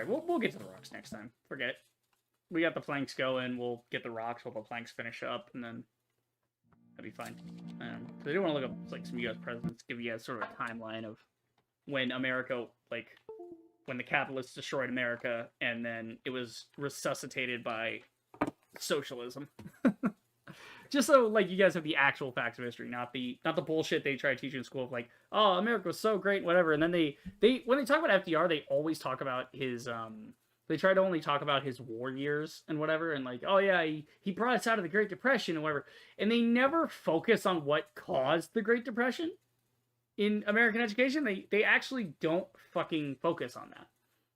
right, we'll get to the rocks next time. Forget it. We got the flanks going. We'll get the rocks while the flanks finish up, and then that'd be fine. So I do want to look up like some U.S. presidents, give you guys sort of a timeline of when America, like when the capitalists destroyed America, and then it was resuscitated by socialism. Just so like you guys have the actual facts of history, not the bullshit they try to teach you in school of like, oh, America was so great, whatever. And then they when they talk about FDR, they always talk about his they try to only talk about his war years and whatever, and like, oh yeah, he brought us out of the Great Depression and whatever. And they never focus on what caused the Great Depression in American education. They actually don't fucking focus on that.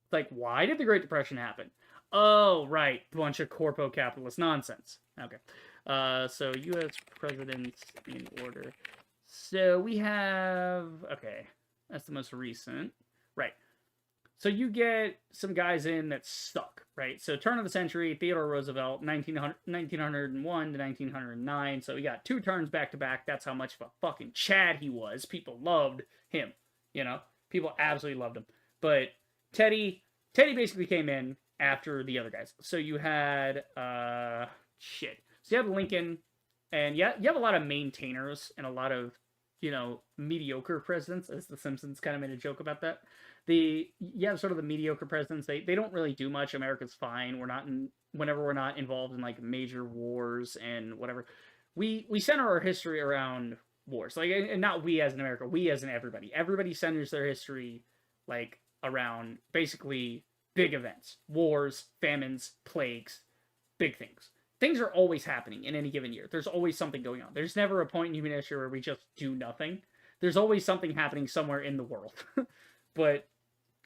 It's like, why did the Great Depression happen? Oh, right, bunch of corpo capitalist nonsense. Okay. So U.S. presidents in order. So we have, okay, that's the most recent. Right. So you get some guys in that stuck, right? So turn of the century, Theodore Roosevelt, 1901 to 1909. So we got 2 turns back to back. That's how much of a fucking Chad he was. People loved him, you know? People absolutely loved him. But Teddy basically came in after the other guys. So you had, shit. So you have Lincoln, and you have a lot of maintainers and a lot of, you know, mediocre presidents, as The Simpsons kind of made a joke about that. You have sort of the mediocre presidents. They don't really do much. America's fine. Whenever we're not involved in like major wars and whatever. We center our history around wars. Like, and not we as in America, we as in everybody. Everybody centers their history like around basically big events. Wars, famines, plagues, big things. Things are always happening in any given year. There's always something going on. There's never a point in human history where we just do nothing. There's always something happening somewhere in the world. But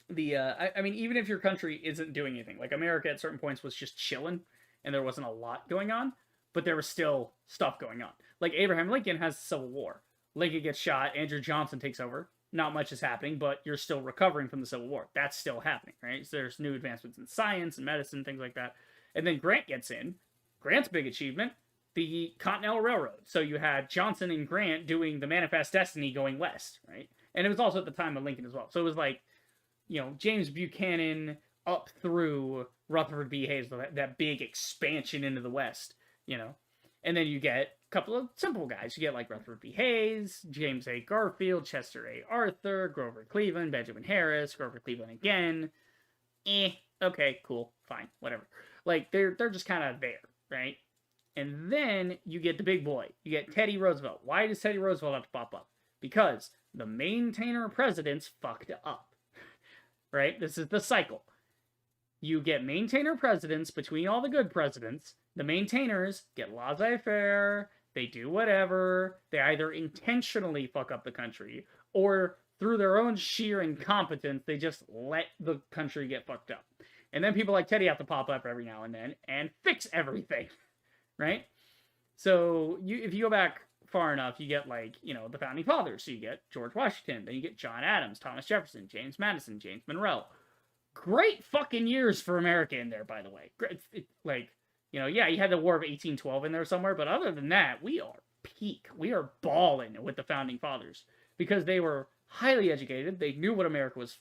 I mean, even if your country isn't doing anything, like America at certain points was just chilling and there wasn't a lot going on, but there was still stuff going on. Like Abraham Lincoln has the Civil War. Lincoln gets shot, Andrew Johnson takes over. Not much is happening, but you're still recovering from the Civil War. That's still happening, right? So there's new advancements in science and medicine, things like that. And then Grant gets in. Grant's big achievement, the Continental Railroad. So you had Johnson and Grant doing the Manifest Destiny going west, right? And it was also at the time of Lincoln as well. So it was like, you know, James Buchanan up through Rutherford B. Hayes, that big expansion into the west, you know? And then you get a couple of simple guys. You get like Rutherford B. Hayes, James A. Garfield, Chester A. Arthur, Grover Cleveland, Benjamin Harris, Grover Cleveland again. Okay, cool, fine, whatever. Like, they're just kind of there. Right? And then you get the big boy. You get Teddy Roosevelt. Why does Teddy Roosevelt have to pop up? Because the maintainer presidents fucked up. Right? This is the cycle. You get maintainer presidents between all the good presidents. The maintainers get laissez-faire. They do whatever. They either intentionally fuck up the country or through their own sheer incompetence, they just let the country get fucked up. And then people like Teddy have to pop up every now and then and fix everything, right? So if you go back far enough, you get like, you know, the Founding Fathers. So you get George Washington, then you get John Adams, Thomas Jefferson, James Madison, James Monroe. Great fucking years for America in there, by the way. Great, like, you know, yeah, you had the War of 1812 in there somewhere, but other than that, we are peak. We are balling with the Founding Fathers because they were highly educated. They knew what America was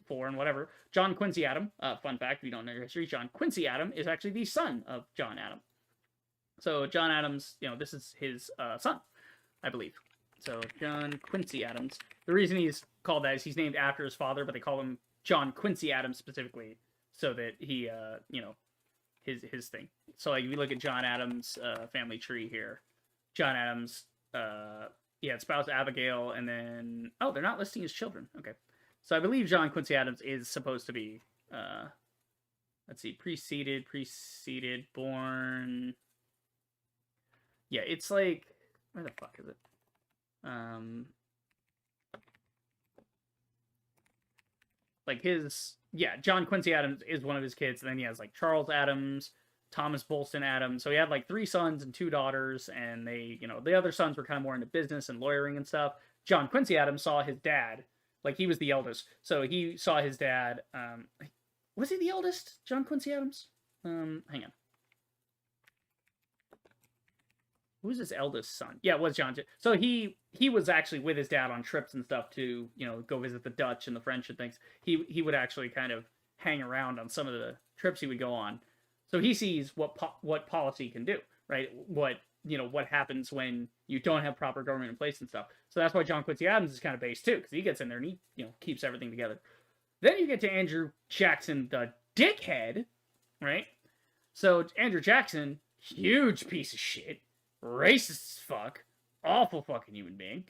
for and whatever. John Quincy Adams, fun fact if you don't know your history, John Quincy Adams is actually the son of John Adams. So John Adams, you know, this is his son, I believe. So John Quincy Adams. The reason he's called that is he's named after his father, but they call him John Quincy Adams specifically so that he, you know, his thing. So like if you look at John Adams' family tree here, John Adams, he had spouse Abigail, and then they're not listing his children. Okay. So I believe John Quincy Adams is supposed to be, let's see, preceded, born. Yeah, it's like, where the fuck is it? Like John Quincy Adams is one of his kids, and then he has like Charles Adams, Thomas Bolston Adams. So he had like 3 sons and 2 daughters, and they, you know, the other sons were kind of more into business and lawyering and stuff. John Quincy Adams saw his dad. Like, he was the eldest. So he saw his dad. Was he the eldest? John Quincy Adams? Hang on. Who's his eldest son? Yeah, it was John. So he was actually with his dad on trips and stuff to, you know, go visit the Dutch and the French and things. He would actually kind of hang around on some of the trips he would go on. So he sees what policy can do, right? What happens when you don't have proper government in place and stuff. So that's why John Quincy Adams is kind of based too, because he gets in there and he keeps everything together. Then you get to Andrew Jackson, the dickhead, right? So Andrew Jackson, huge piece of shit, racist as fuck, awful fucking human being.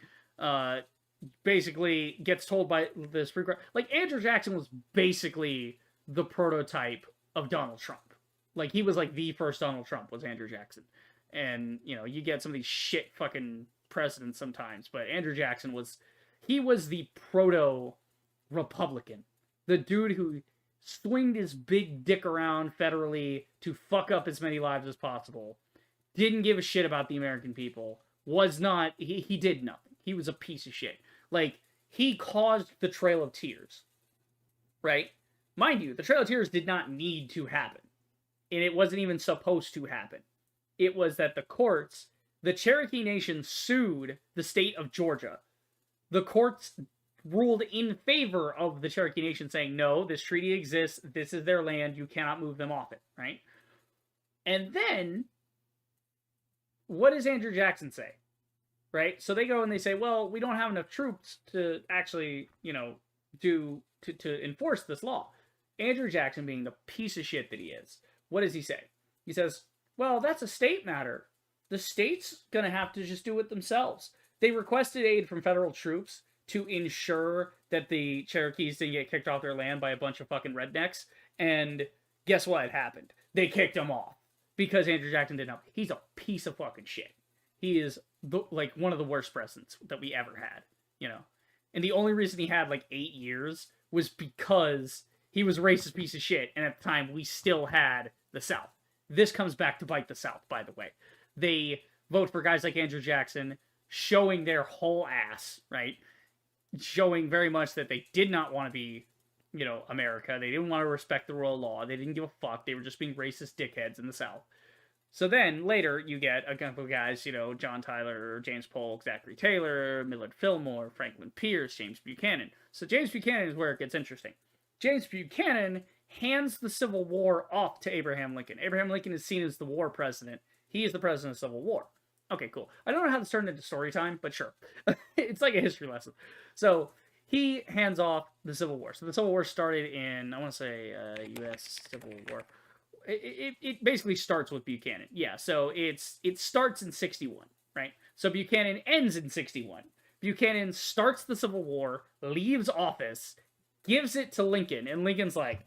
Basically gets told by the Supreme Court, like Andrew Jackson was basically the prototype of Donald Trump. Like he was like the first Donald Trump was Andrew Jackson. And you get some of these shit fucking presidents sometimes, but Andrew Jackson was the proto Republican. The dude who swinged his big dick around federally to fuck up as many lives as possible. Didn't give a shit about the American people. He did nothing. He was a piece of shit. Like, he caused the Trail of Tears. Right? Mind you, the Trail of Tears did not need to happen. And it wasn't even supposed to happen. It was that the Cherokee Nation sued the state of Georgia. The courts ruled in favor of the Cherokee Nation, saying, no, this treaty exists, this is their land, you cannot move them off it, right? And then, what does Andrew Jackson say? Right? So they go and they say, well, we don't have enough troops to actually, to enforce this law. Andrew Jackson, being the piece of shit that he is, what does he say? He says, well, that's a state matter. The state's gonna have to just do it themselves. They requested aid from federal troops to ensure that the Cherokees didn't get kicked off their land by a bunch of fucking rednecks. And guess what happened? They kicked them off. Because Andrew Jackson didn't know. He's a piece of fucking shit. He is, one of the worst presidents that we ever had, And the only reason he had, 8 years was because he was a racist piece of shit, and at the time, we still had the South. This comes back to bite the South, by the way. They vote for guys like Andrew Jackson, showing their whole ass, right? Showing very much that they did not want to be, America. They didn't want to respect the rule of law. They didn't give a fuck. They were just being racist dickheads in the South. So then, later, you get a couple of guys, John Tyler, James Polk, Zachary Taylor, Millard Fillmore, Franklin Pierce, James Buchanan. So James Buchanan is where it gets interesting. James Buchanan hands the Civil War off to Abraham Lincoln. Abraham Lincoln is seen as the war president. He is the president of the Civil War. Okay, cool. I don't know how to turn into story time, but sure. It's like a history lesson. So he hands off the Civil War. So the Civil War started in, I want to say, U.S. Civil War. It basically starts with Buchanan. Yeah, so it starts in 61, right? So Buchanan ends in 61. Buchanan starts the Civil War, leaves office, gives it to Lincoln, and Lincoln's like,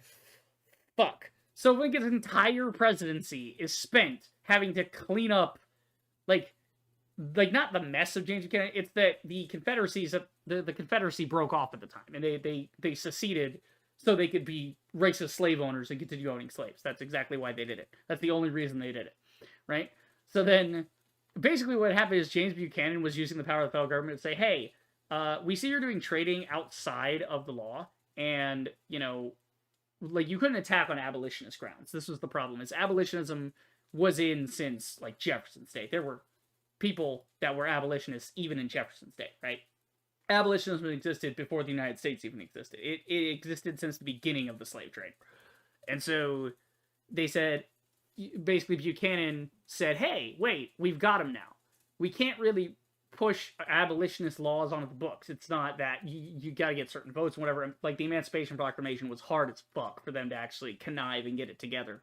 fuck. So Lincoln's entire presidency is spent having to clean up, not the mess of James Buchanan, it's that the the Confederacy broke off at the time, and they seceded so they could be racist slave owners and continue owning slaves. That's exactly why they did it. That's the only reason they did it, right? So then, basically what happened is James Buchanan was using the power of the federal government to say, hey, we see you're doing trading outside of the law, and, you couldn't attack on abolitionist grounds. This was the problem, is abolitionism was in since, Jefferson's day. There were people that were abolitionists even in Jefferson's day, right? Abolitionism existed before the United States even existed. It existed since the beginning of the slave trade. And so they said, basically Buchanan said, hey, wait, we've got him now. We can't really push abolitionist laws onto the books. It's not that you got to get certain votes and whatever. The Emancipation Proclamation was hard as fuck for them to actually connive and get it together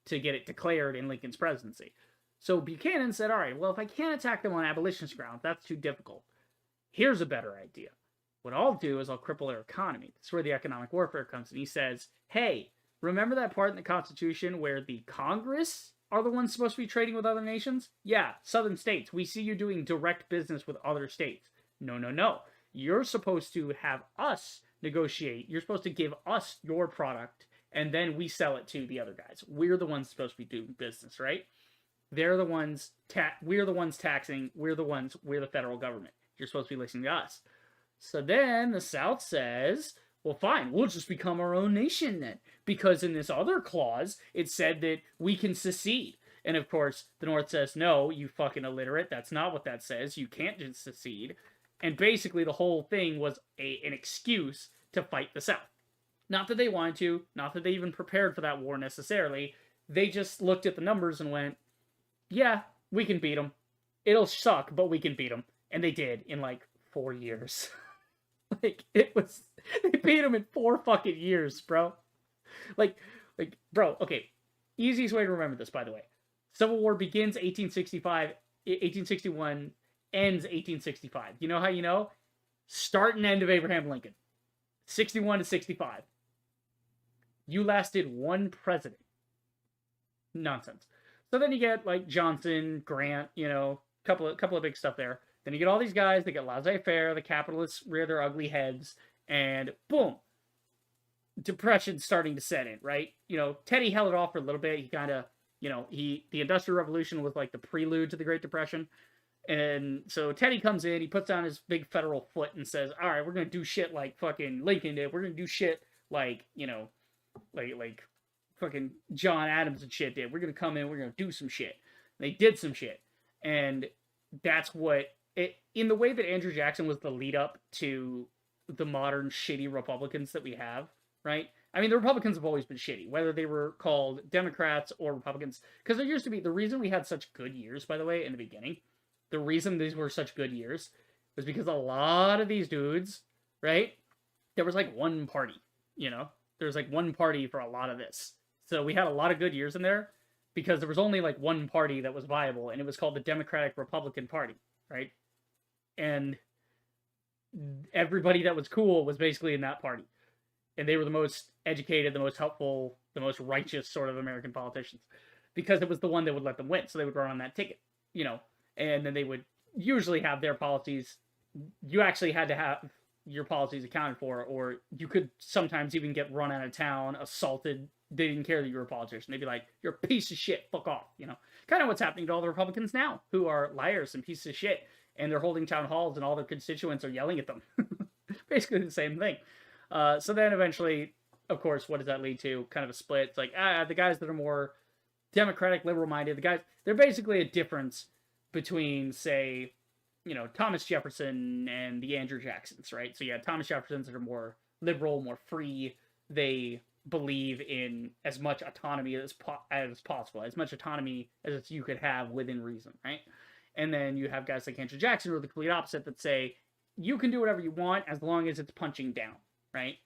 to get it declared in Lincoln's presidency. So Buchanan said, all right, well, if I can't attack them on abolitionist grounds, that's too difficult. Here's a better idea. What I'll do is I'll cripple their economy. That's where the economic warfare comes in. He says, hey, remember that part in the Constitution where the Congress are the ones supposed to be trading with other nations? Yeah, southern states. We see you doing direct business with other states. No. You're supposed to have us negotiate. You're supposed to give us your product, and then we sell it to the other guys. We're the ones supposed to be doing business, right? They're the ones, we're the ones taxing. We're the federal government. You're supposed to be listening to us. So then the South says, well, fine, we'll just become our own nation then. Because in this other clause, it said that we can secede. And of course, the North says, no, you fucking illiterate. That's not what that says. You can't just secede. And basically the whole thing was an excuse to fight the South. Not that they wanted to, not that they even prepared for that war necessarily. They just looked at the numbers and went, yeah, we can beat them. It'll suck, but we can beat them. And they did in like 4 years. Like, it was, they beat them in 4 fucking years, bro. Like, bro, okay. Easiest way to remember this, by the way. Civil War begins 1865, 1861, ends 1865. You know how you know? Start and end of Abraham Lincoln. 61 to 65. You lasted one president. Nonsense. So then you get like Johnson, Grant, couple of big stuff there. Then you get all these guys. They get laissez-faire. The capitalists rear their ugly heads, and boom, depression starting to set in. Right? Teddy held it off for a little bit. He kind of, the Industrial Revolution was like the prelude to the Great Depression. And so Teddy comes in, he puts down his big federal foot and says, all right, we're going to do shit like fucking Lincoln did. We're going to do shit like, like fucking John Adams and shit did. We're going to come in, we're going to do some shit. And they did some shit. And that's what, in the way that Andrew Jackson was the lead up to the modern shitty Republicans that we have, right? I mean, the Republicans have always been shitty, whether they were called Democrats or Republicans. Because there used to be, the reason we had such good years, by the way, in the beginning, the reason these were such good years was because a lot of these dudes, right? There was like one party, there was like one party for a lot of this. So we had a lot of good years in there because there was only like one party that was viable, and it was called the Democratic Republican Party, right? And everybody that was cool was basically in that party. And they were the most educated, the most helpful, the most righteous sort of American politicians because it was the one that would let them win. So they would run on that ticket, and then they would usually have their policies. You actually had to have your policies accounted for, or you could sometimes even get run out of town, assaulted. They didn't care that you were a politician. They'd be like, you're a piece of shit, fuck off, Kind of what's happening to all the Republicans now, who are liars and pieces of shit, and they're holding town halls and all their constituents are yelling at them. Basically the same thing. So then eventually, of course, what does that lead to? Kind of a split. It's like, the guys that are more democratic, liberal-minded, the guys, they're basically a difference between, say, Thomas Jefferson and the Andrew Jacksons, right? So yeah, Thomas Jeffersons are more liberal, more free. They believe in as much autonomy as possible, as much autonomy as you could have within reason, right? And then you have guys like Andrew Jackson who are the complete opposite that say, you can do whatever you want as long as it's punching down, right?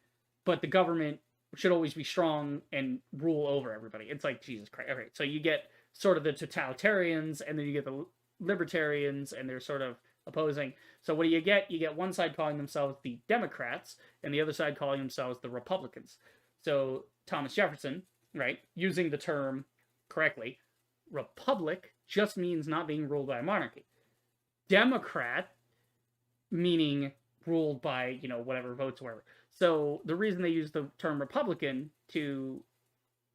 But the government should always be strong and rule over everybody. It's like, Jesus Christ. Okay, so you get sort of the totalitarians, and then you get the libertarians, and they're sort of opposing. So what do you get? You get one side calling themselves the Democrats, and the other side calling themselves the Republicans. So Thomas Jefferson, right, using the term correctly, republic just means not being ruled by a monarchy. Democrat, meaning ruled by, whatever votes, whatever. So the reason they use the term Republican to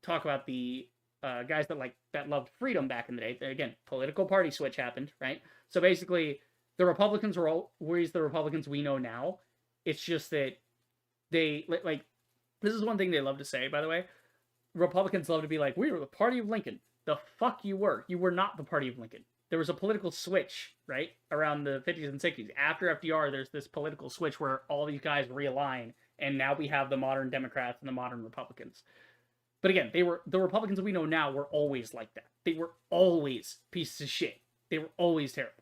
talk about the guys that loved freedom back in the day, again, political party switch happened, right? So basically, the Republicans were always the Republicans we know now. It's just that they, this is one thing they love to say, by the way. Republicans love to be like, we were the party of Lincoln. The fuck you were. You were not the party of Lincoln. There was a political switch, right, around the 50s and 60s. After FDR, there's this political switch where all these guys realign, and now we have the modern Democrats and the modern Republicans. But again, the Republicans we know now were always like that. They were always pieces of shit. They were always terrible.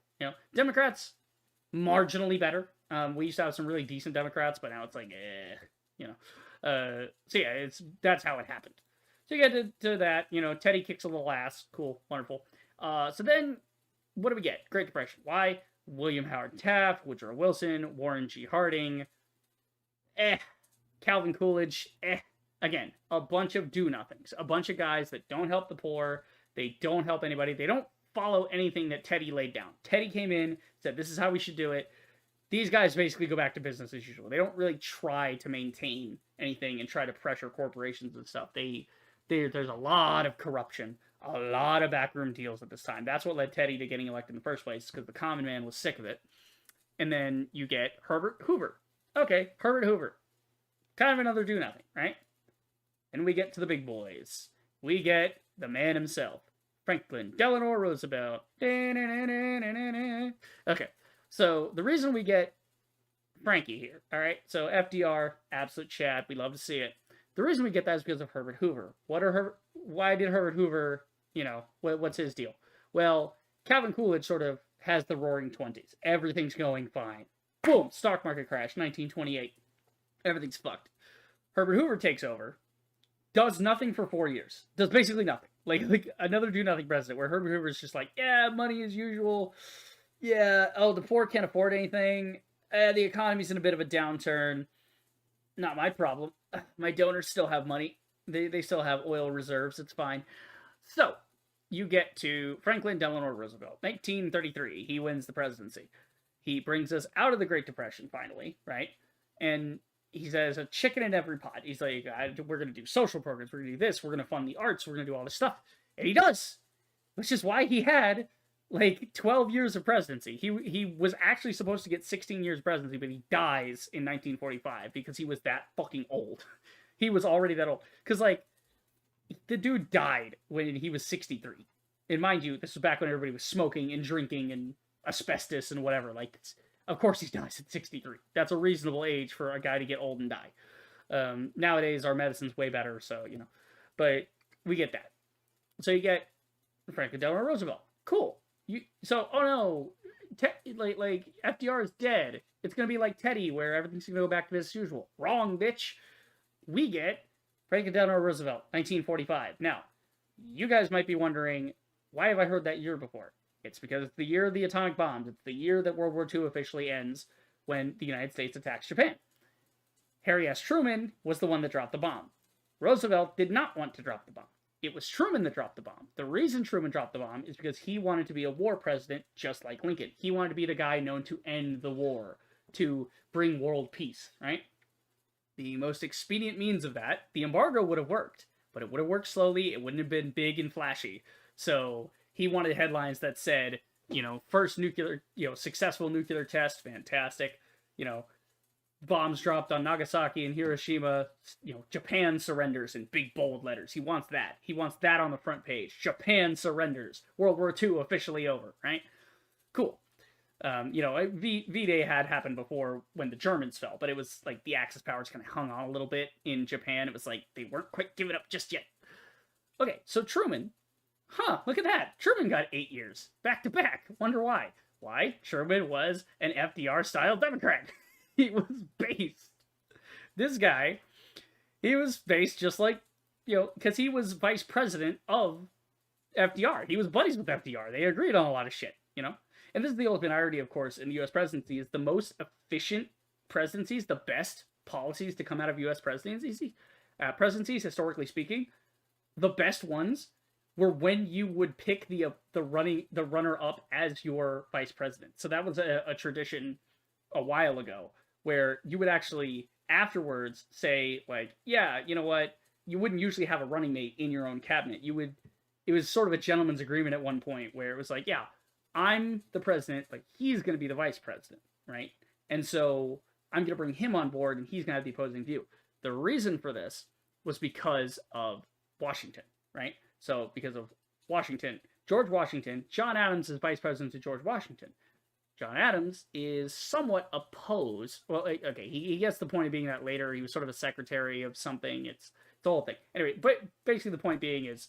Democrats, marginally better. We used to have some really decent Democrats, but now it's like, so yeah, that's how it happened. So you get to that, Teddy kicks a little ass. Cool, wonderful. So then, what do we get? Great Depression. Why? William Howard Taft, Woodrow Wilson, Warren G. Harding, Calvin Coolidge, Again, a bunch of do-nothings. A bunch of guys that don't help the poor. They don't help anybody. They don't follow anything that Teddy laid down. Teddy came in, said, this is how we should do it. These guys basically go back to business as usual. They don't really try to maintain anything and try to pressure corporations and stuff. There's a lot of corruption, a lot of backroom deals at this time. That's what led Teddy to getting elected in the first place, because the common man was sick of it. And then you get Herbert Hoover. Okay, Herbert Hoover. Kind of another do-nothing, right? And we get to the big boys. We get the man himself, Franklin Delano Roosevelt. Okay, so the reason we get Frankie here, all right? So FDR, absolute Chad. We love to see it. The reason we get that is because of Herbert Hoover. Why did Herbert Hoover, what's his deal? Well, Calvin Coolidge sort of has the roaring 20s. Everything's going fine. Boom, stock market crash, 1928. Everything's fucked. Herbert Hoover takes over, does nothing for 4 years. Does basically nothing. Like another do-nothing president, where Herbert Hoover's just like, yeah, money as usual. Yeah, the poor can't afford anything. The economy's in a bit of a downturn. Not my problem. My donors still have money. They still have oil reserves. It's fine. So, you get to Franklin Delano Roosevelt, 1933. He wins the presidency. He brings us out of the Great Depression, finally, right? And he says, a chicken in every pot. He's like, we're going to do social programs. We're going to do this. We're going to fund the arts. We're going to do all this stuff. And he does. Which is why he had, 12 years of presidency. He was actually supposed to get 16 years presidency, but he dies in 1945 because he was that fucking old. He was already that old. Because, the dude died when he was 63. And mind you, this was back when everybody was smoking and drinking and asbestos and whatever. Of course he dies at 63. That's a reasonable age for a guy to get old and die. Nowadays, our medicine's way better, so, But we get that. So you get Franklin Delano Roosevelt. Cool. Oh no, FDR is dead. It's gonna be like Teddy, where everything's gonna go back to business as usual. Wrong, bitch. We get Franklin Delano Roosevelt, 1945. Now, you guys might be wondering, why have I heard that year before? It's because it's the year of the atomic bombs. It's the year that World War II officially ends when the United States attacks Japan. Harry S. Truman was the one that dropped the bomb. Roosevelt did not want to drop the bomb. It was Truman that dropped the bomb. The reason Truman dropped the bomb is because he wanted to be a war president just like Lincoln. He wanted to be the guy known to end the war, to bring world peace, right? The most expedient means of that, the embargo would have worked, but it would have worked slowly. It wouldn't have been big and flashy. So he wanted headlines that said, first successful nuclear test, fantastic. Bombs dropped on Nagasaki and Hiroshima, Japan surrenders in big bold letters. He wants that. He wants that on the front page. Japan surrenders. World War II officially over, right? Cool. V-Day had happened before when the Germans fell, but it was the Axis powers kind of hung on a little bit in Japan. It was they weren't quite giving up just yet. Okay, so Truman, look at that. Truman got 8 years, back to back. Wonder why. Why? Truman was an FDR-style Democrat. He was based. This guy, he was based just because he was vice president of FDR. He was buddies with FDR. They agreed on a lot of shit, And this is the ultimate irony, of course, in the U.S. presidency, is the most efficient presidencies, the best policies to come out of U.S. presidencies, historically speaking, the best ones were when you would pick the runner-up as your vice president. So that was a tradition a while ago, where you would actually afterwards say, yeah, you know what? You wouldn't usually have a running mate in your own cabinet. It was sort of a gentleman's agreement at one point where it was yeah, I'm the president, but he's going to be the vice president, right? And so I'm going to bring him on board and he's going to have the opposing view. The reason for this was because of Washington, right? So because of Washington, George Washington, John Adams is vice president to George Washington. John Adams is somewhat opposed. Well, okay, he gets the point of being that later he was sort of a secretary of something. It's the whole thing. Anyway, but basically the point being is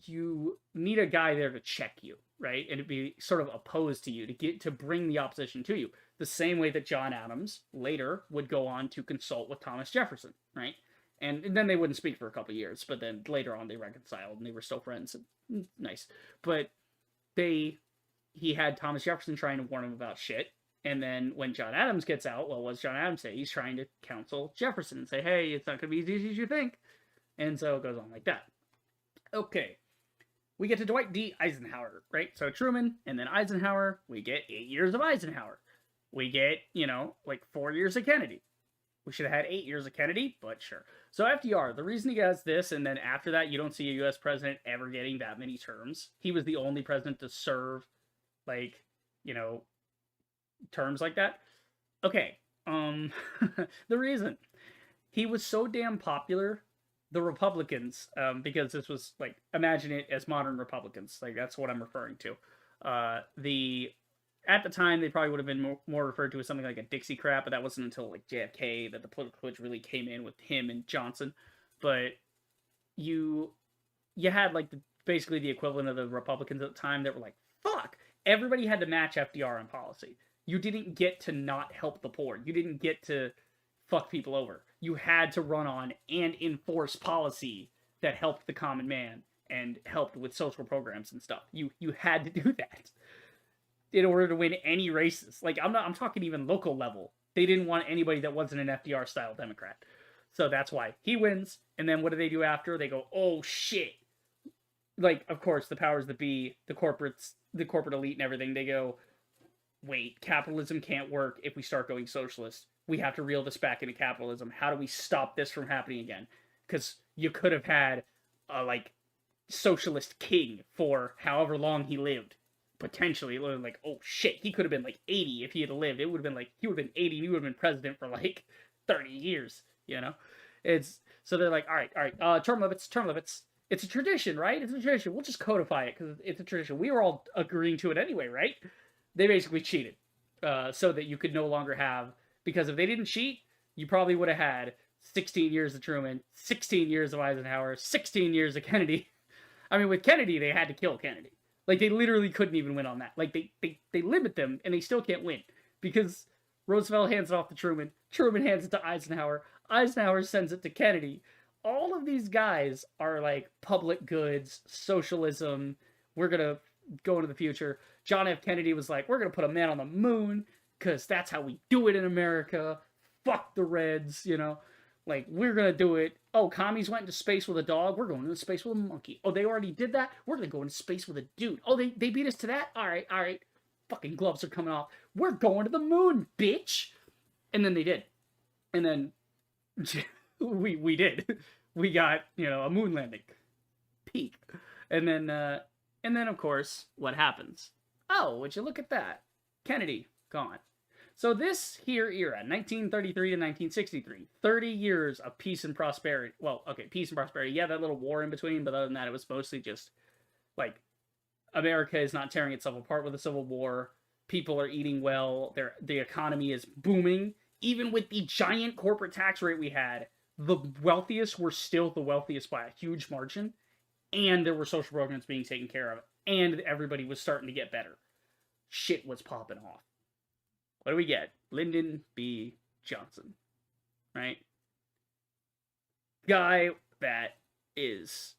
you need a guy there to check you, right? And to be sort of opposed to you, to bring the opposition to you. The same way that John Adams later would go on to consult with Thomas Jefferson, right? And then they wouldn't speak for a couple of years, but then later on they reconciled and they were still friends. And, nice. But he had Thomas Jefferson trying to warn him about shit. And then when John Adams gets out, well, what does John Adams say? He's trying to counsel Jefferson and say, hey, it's not going to be as easy as you think. And so it goes on like that. Okay. We get to Dwight D. Eisenhower, right? So Truman and then Eisenhower, we get 8 years of Eisenhower. We get, 4 years of Kennedy. We should have had 8 years of Kennedy, but sure. So FDR, the reason he gets this, and then after that, you don't see a U.S. president ever getting that many terms. He was the only president to serve terms like that. Okay. The reason he was so damn popular, the Republicans, because this was imagine it as modern Republicans. That's what I'm referring to. The at the time they probably would have been more referred to as something like a Dixiecrat, but that wasn't until like JFK that the political switch really came in with him and Johnson. But you you had like basically the equivalent of the Republicans at the time that were like, fuck, everybody had to match FDR on policy. You didn't get to not help the poor. You didn't get to fuck people over. You had to run on and enforce policy that helped the common man and helped with social programs and stuff. You had to do that in order to win any races. Like I'm talking even local level. They didn't want anybody that wasn't an FDR style Democrat. So that's why he wins. And then what do they do after? They go, oh shit. Like, of course, the powers that be, the corporate elite and everything, they go, wait, capitalism can't work if we start going socialist. We have to reel this back into capitalism. How do we stop this from happening again? Because you could have had a, like, socialist king for however long he lived. Potentially, like, oh shit, he could have been like 80 if he had lived. It would have been like, he would have been 80 and he would have been president for like 30 years, you know? So they're like, all right, term limits. It's a tradition, right? It's a tradition. We'll just codify it because it's a tradition. We were all agreeing to it anyway, right? They basically cheated so that you could no longer have, because if they didn't cheat, you probably would have had 16 years of Truman, 16 years of Eisenhower, 16 years of Kennedy. I mean, with Kennedy, they had to kill Kennedy. Like, they literally couldn't even win on that. Like, they limit them, and they still can't win. Because Roosevelt hands it off to Truman. Truman hands it to Eisenhower. Eisenhower sends it to Kennedy. All of these guys are, like, public goods, socialism. We're going to go into the future. John F. Kennedy was like, we're going to put a man on the moon, because that's how we do it in America. Fuck the Reds, you know. Like, we're going to do it. Oh, commies went into space with a dog. We're going into space with a monkey. Oh, they already did that? We're going to go into space with a dude. Oh, they beat us to that? All right. Fucking gloves are coming off. We're going to the moon, bitch. And then they did. And then we did. We got, a moon landing. Peak. And then, of course, what happens? Oh, would you look at that? Kennedy, gone. So this here era, 1933 to 1963, 30 years of peace and prosperity. Well, okay, peace and prosperity. Yeah, that little war in between, but other than that, it was mostly just, like, America is not tearing itself apart with a civil war. People are eating well. The economy is booming. Even with the giant corporate tax rate we had, the wealthiest were still the wealthiest by a huge margin, and there were social programs being taken care of, and everybody was starting to get better. Shit was popping off. What do we get? Lyndon B. Johnson, right? Guy that is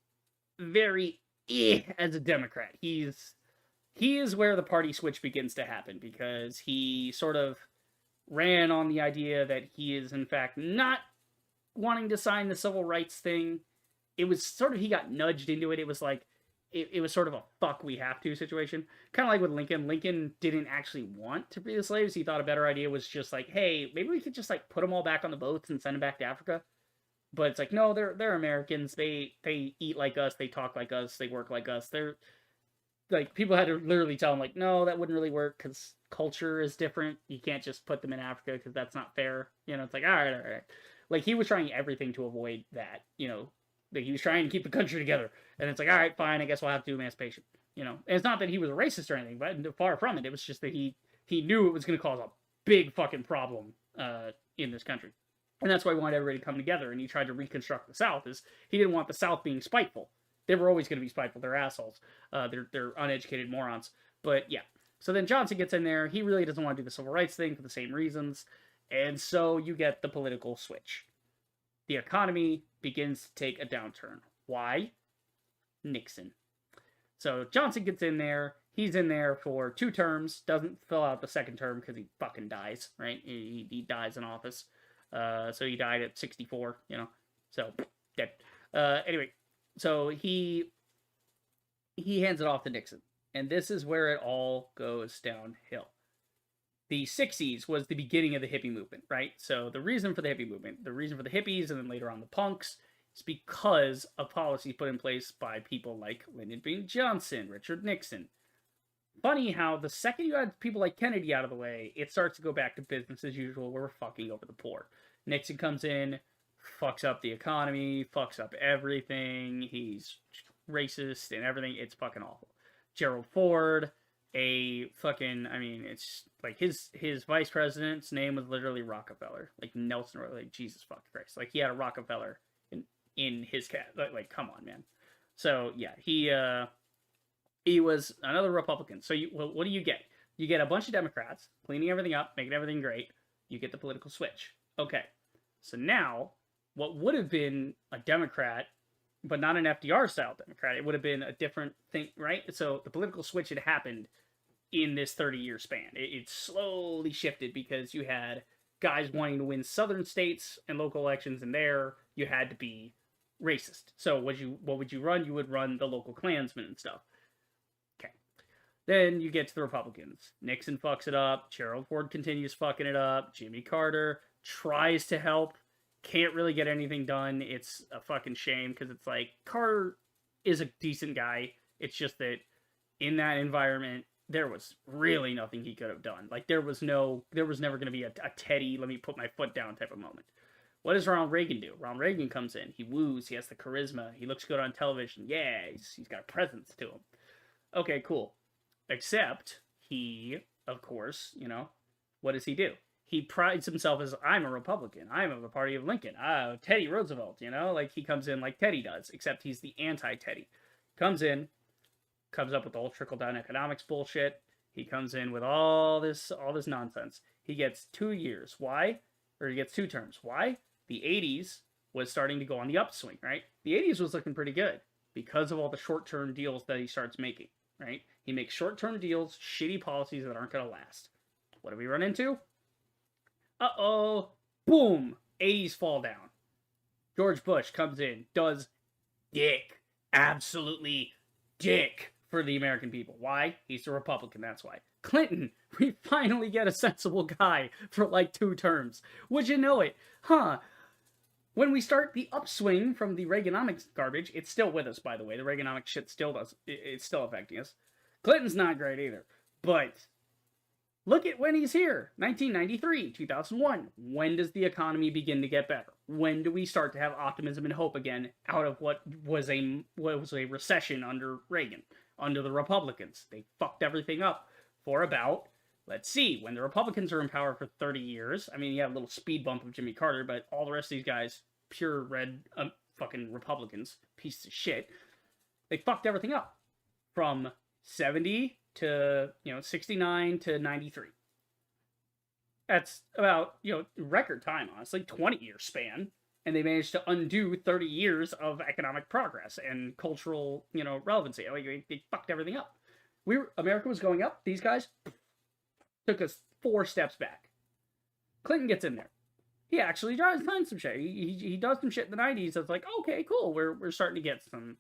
very as a Democrat. He is where the party switch begins to happen, because he sort of ran on the idea that he is in fact not wanting to sign the civil rights thing. It was sort of, he got nudged into it. It was like, it was sort of a fuck we have to situation. Kind of like with Lincoln. Lincoln didn't actually want to free the slaves. He thought a better idea was just like, hey, maybe we could just like put them all back on the boats and send them back to Africa. But it's like, no, they're Americans. They eat like us. They talk like us. They work like us. They're like, people had to literally tell them like, no, that wouldn't really work because culture is different. You can't just put them in Africa because that's not fair. It's like, all right. Like, he was trying everything to avoid that, Like, he was trying to keep the country together. And it's like, all right, fine, I guess we'll have to do emancipation. And it's not that he was a racist or anything, but far from it. It was just that he knew it was going to cause a big fucking problem in this country. And that's why he wanted everybody to come together, and he tried to reconstruct the South. Is he didn't want the South being spiteful. They were always going to be spiteful. They're assholes. They're uneducated morons. But yeah. So then Johnson gets in there. He really doesn't want to do the civil rights thing for the same reasons. And so you get the political switch. The economy begins to take a downturn. Why? Nixon. So Johnson gets in there. He's in there for 2 terms. Doesn't fill out the second term because he fucking dies, right? He dies in office. So he died at 64, So, dead. Anyway, so he hands it off to Nixon. And this is where it all goes downhill. The 60s was the beginning of the hippie movement, right? So the reason for the hippie movement, the reason for the hippies, and then later on the punks, is because of policies put in place by people like Lyndon B. Johnson, Richard Nixon. Funny how the second you had people like Kennedy out of the way, it starts to go back to business as usual, where we're fucking over the poor. Nixon comes in, fucks up the economy, fucks up everything. He's racist and everything. It's fucking awful. Gerald Ford, a fucking, I mean, it's like his vice president's name was literally Rockefeller, like Nelson, like Jesus fucking Christ, like he had a Rockefeller in his cat, like come on, man. So yeah, he was another Republican. So what do you get? You get a bunch of Democrats cleaning everything up, making everything great. You get the political switch. Okay, so now what would have been a Democrat, but not an FDR style Democrat, it would have been a different thing, right? So the political switch had happened in this 30-year span. It slowly shifted because you had guys wanting to win southern states and local elections, and there you had to be racist. So what would you run? You would run the local Klansmen and stuff. Okay. Then you get to the Republicans. Nixon fucks it up. Gerald Ford continues fucking it up. Jimmy Carter tries to help. Can't really get anything done. It's a fucking shame because it's like Carter is a decent guy. It's just that in that environment, there was really nothing he could have done. Like there was never going to be a Teddy, let me put my foot down type of moment. What does Ronald Reagan do? Ronald Reagan comes in. He woos. He has the charisma. He looks good on television. Yeah, he's got a presence to him. Okay, cool. Except he, of course, what does he do? He prides himself as, I'm a Republican. I'm of the party of Lincoln. Teddy Roosevelt, like he comes in like Teddy does, except he's the anti-Teddy. Comes up with the whole trickle-down economics bullshit. He comes in with all this nonsense. He gets 2 years. Why? Or he gets 2 terms. Why? The 80s was starting to go on the upswing, right? The 80s was looking pretty good because of all the short-term deals that he starts making, right? He makes short-term deals, shitty policies that aren't going to last. What do we run into? Uh-oh. Boom. 80s fall down. George Bush comes in, does dick. Absolutely dick for the American people. Why? He's a Republican, that's why. Clinton, we finally get a sensible guy for like 2 terms. Would you know it? Huh. When we start the upswing from the Reaganomics garbage, it's still with us, by the way. The Reaganomics shit it's still affecting us. Clinton's not great either. But look at when he's here. 1993, 2001. When does the economy begin to get better? When do we start to have optimism and hope again out of what was a recession under Reagan, under the Republicans? They fucked everything up for about, let's see, when the Republicans are in power for 30 years. I mean, you have a little speed bump of Jimmy Carter, but all the rest of these guys, pure red fucking Republicans, pieces of shit, they fucked everything up from 70 to 69 to 93. That's about record time, honestly, 20-year span, and they managed to undo 30 years of economic progress and cultural relevancy. Like they fucked everything up. America was going up. These guys took us 4 steps back. Clinton gets in there. He actually tries some shit. He does some shit in the 90s. That's like, okay, cool. We're starting to get some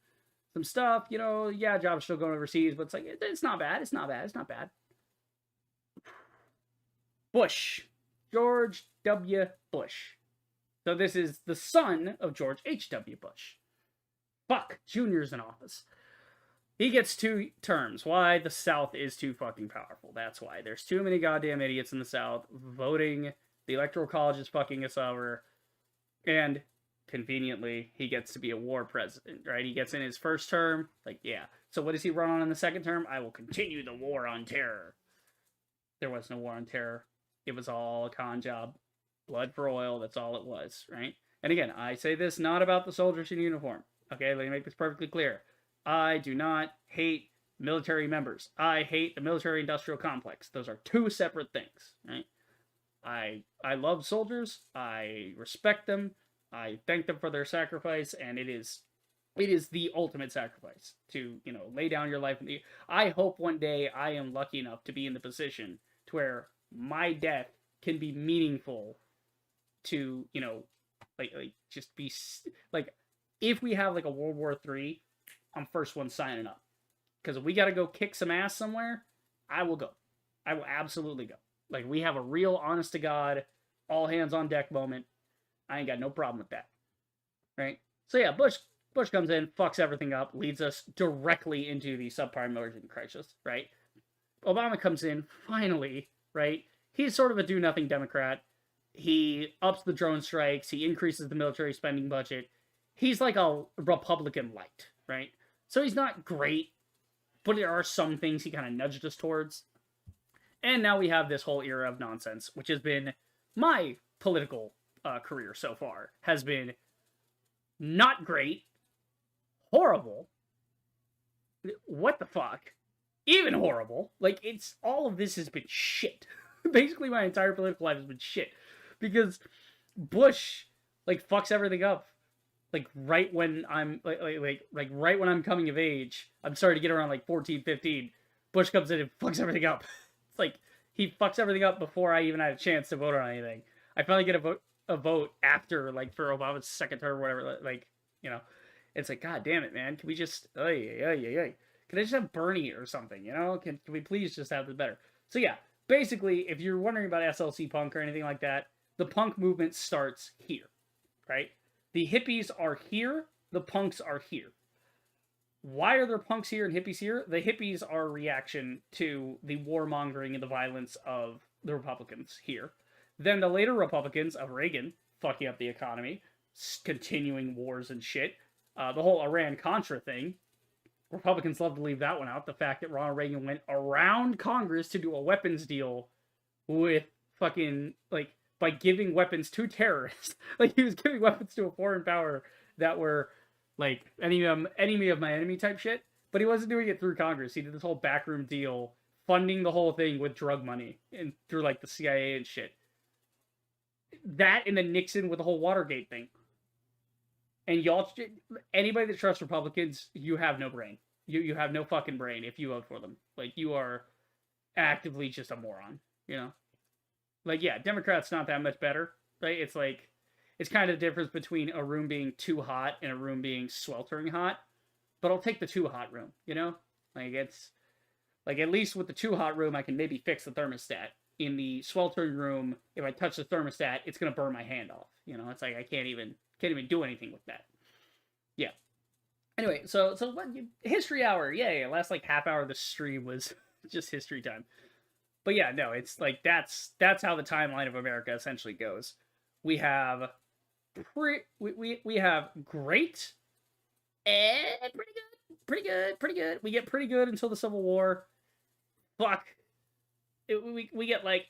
stuff. Yeah, jobs still going overseas, but it's like it's not bad. It's not bad. Bush, George W. Bush. So this is the son of George H.W. Bush. Fuck, Jr.'s in office. He gets 2 terms. Why? The South is too fucking powerful. That's why. There's too many goddamn idiots in the South voting. The Electoral College is fucking us over. And conveniently, he gets to be a war president, right? He gets in his first term. Like, yeah. So what does he run on in the second term? I will continue the war on terror. There was no war on terror. It was all a con job. Blood for oil. That's all it was, right? And again, I say this not about the soldiers in uniform. Okay, let me make this perfectly clear. I do not hate military members. I hate the military-industrial complex. Those are 2 separate things, right? I love soldiers. I respect them. I thank them for their sacrifice, and it is the ultimate sacrifice to, lay down your life. I hope one day I am lucky enough to be in the position to where my death can be meaningful to, like just be, like, if we have, like, a World War III, I'm first one signing up. Because if we got to go kick some ass somewhere, I will go. I will absolutely go. Like, we have a real, honest-to-God, all-hands-on-deck moment. I ain't got no problem with that. Right? So, yeah, Bush comes in, fucks everything up, leads us directly into the subprime emerging crisis, right? Obama comes in, finally, right? He's sort of a do-nothing Democrat. He ups the drone strikes. He increases the military spending budget. He's like a Republican light, right? So he's not great, but there are some things he kind of nudged us towards. And now we have this whole era of nonsense, which has been my political career so far, has been not great, horrible, what the fuck, even horrible. Like, it's, all of this has been shit. Basically, my entire political life has been shit. Because Bush, like, fucks everything up. Like, right when I'm, like right when I'm coming of age, I'm starting to get around, like, 14, 15, Bush comes in and fucks everything up. It's like, he fucks everything up before I even had a chance to vote on anything. I finally get a vote after, like, for Obama's second term or whatever, like, you know. It's like, God damn it, man. Can we just, can I just have Bernie or something, you know? Can we please just have this better? So yeah, basically, if you're wondering about SLC punk or anything like that, the punk movement starts here, right? The hippies are here, the punks are here. Why are there punks here and hippies here? The hippies are a reaction to the warmongering and the violence of the Republicans here. Then the later Republicans of Reagan fucking up the economy, continuing wars and shit. The whole Iran-Contra thing, Republicans love to leave that one out. The fact that Ronald Reagan went around Congress to do a weapons deal with fucking, like, by giving weapons to terrorists. Like, he was giving weapons to a foreign power that were, like, enemy of my enemy type shit. But he wasn't doing it through Congress. He did this whole backroom deal, funding the whole thing with drug money, and through, like, the CIA and shit. That and then Nixon with the whole Watergate thing. And y'all, anybody that trusts Republicans, you have no brain. You have no fucking brain if you vote for them. Like, you are actively just a moron, you know? Like, yeah, Democrats not that much better, right? It's like, it's kind of the difference between a room being too hot and a room being sweltering hot. But I'll take the too hot room, you know? Like, it's, like, at least with the too hot room, I can maybe fix the thermostat. In the sweltering room, if I touch the thermostat, it's going to burn my hand off. You know, it's like, I can't even do anything with that. Yeah. Anyway, so what, history hour. Yeah. Last, like, half hour of the stream was just history time. But yeah, no, it's like, that's how the timeline of America essentially goes. We have we have great and pretty good. We get pretty good until the Civil War. Fuck. We get like,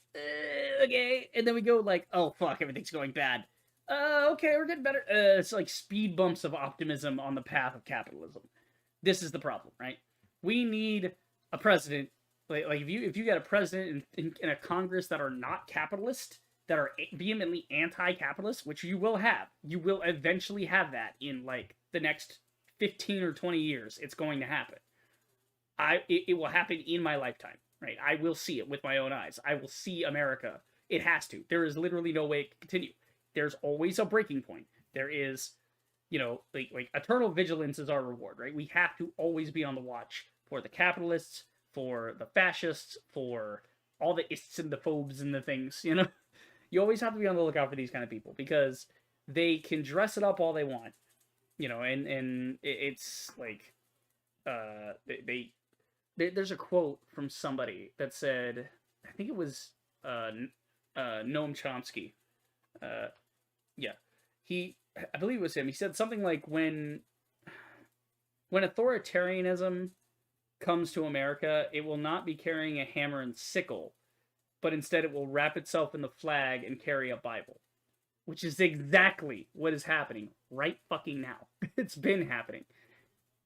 okay, and then we go like, oh fuck, everything's going bad. Okay, we're getting better. It's like speed bumps of optimism on the path of capitalism. This is the problem, right? We need a president, like if you get a president in a Congress that are not capitalist, that are vehemently anti-capitalist, which you will eventually have that in like the next 15 or 20 years. It's going to happen. It will happen in my lifetime. Right, I will see it with my own eyes. I will see America. It has to. There is literally no way it can continue. There's always a breaking point. There is, you know, like eternal vigilance is our reward, right? We have to always be on the watch for the capitalists, for the fascists, for all the ists and the phobes and the things, you know? You always have to be on the lookout for these kind of people because they can dress it up all they want, you know, and it's like, there's a quote from somebody that said, I think it was Noam Chomsky. Yeah, I believe it was him. He said something like, when authoritarianism comes to America, it will not be carrying a hammer and sickle, but instead it will wrap itself in the flag and carry a Bible, which is exactly what is happening right fucking now. It's been happening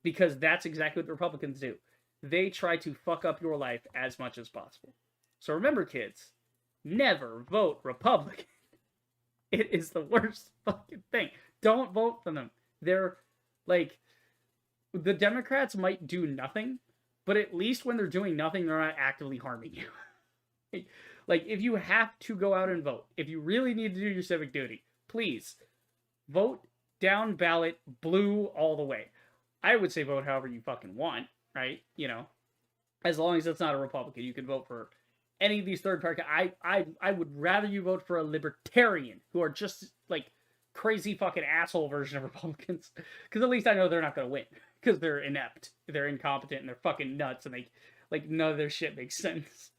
because that's exactly what the Republicans do. They try to fuck up your life as much as possible. So remember, kids, never vote Republican. It is the worst fucking thing. Don't vote for them. They're, like, the Democrats might do nothing, but at least when they're doing nothing, they're not actively harming you. Like, if you have to go out and vote, if you really need to do your civic duty, please, vote down ballot blue all the way. I would say vote however you fucking want. Right, you know, as long as it's not a Republican, you can vote for any of these third party. I would rather you vote for a libertarian who are just like crazy fucking asshole version of Republicans, because at least I know they're not going to win because they're inept, they're incompetent, and they're fucking nuts, and they like none of their shit makes sense.